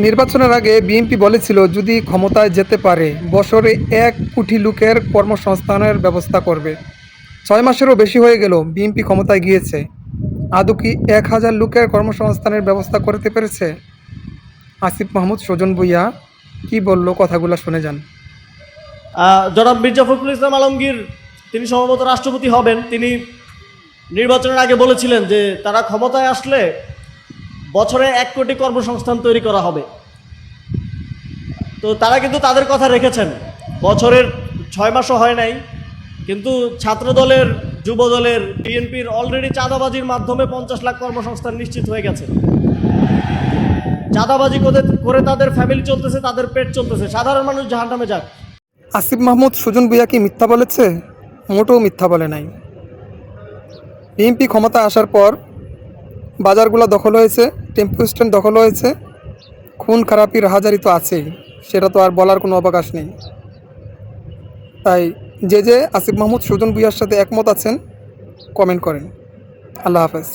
নির্বাচনের আগে বিএনপি বলেছিল যদি ক্ষমতায় যেতে পারে বছরে 1 কোটি লোকের কর্মসংস্থানের ব্যবস্থা করবে। 6 মাসেরও বেশি হয়ে গেল বিএনপি ক্ষমতায় গিয়েছে, আদৌ কি 1,000 লোকের কর্মসংস্থানের ব্যবস্থা করতে পেরেছে? আসিফ মাহমুদ সুজন ভূঁইয়া কি বলল, কথাগুলো শুনে যান। জনাব মির্জা ফখরুল ইসলাম আলমগীর তিনি সম্ভবত রাষ্ট্রপতি হবেন। তিনি নির্বাচনের আগে বলেছিলেন যে তারা ক্ষমতায় আসলে বছরে 1 কোটি কর্মসংস্থান তৈরি করা হবে। তো তারা কিন্তু তাদের কথা রেখেছেন। বছরের 6 মাসও হয় নাই, কিন্তু ছাত্র দলের, যুব দলের, বিএনপির অলরেডি চাঁদাবাজির মাধ্যমে 50 লাখ কর্মসংস্থান নিশ্চিত হয়ে গেছে। চাঁদাবাজি করে তাদের ফ্যামিলি চলতেছে, তাদের পেট চলতেছে। সাধারণ মানুষ জাহান্নামে যাক। আসিফ মাহমুদ সুজন ভূঁইয়া কি মিথ্যা বলেছে? মোটেও মিথ্যা বলে নাই। বিএনপি ক্ষমতা আসার পর বাজারগুলো দখল হয়েছে, টেম্পো স্ট্যান্ড দখল হয়েছে, খুন খারাপির হাজারি তো আছেই, সেটা তো আর বলার কোনো অবকাশ নেই। তাই যে আসিফ মাহমুদ সুজন ভূঁইয়ার সাথে একমত আছেন কমেন্ট করেন। আল্লাহ হাফেজ।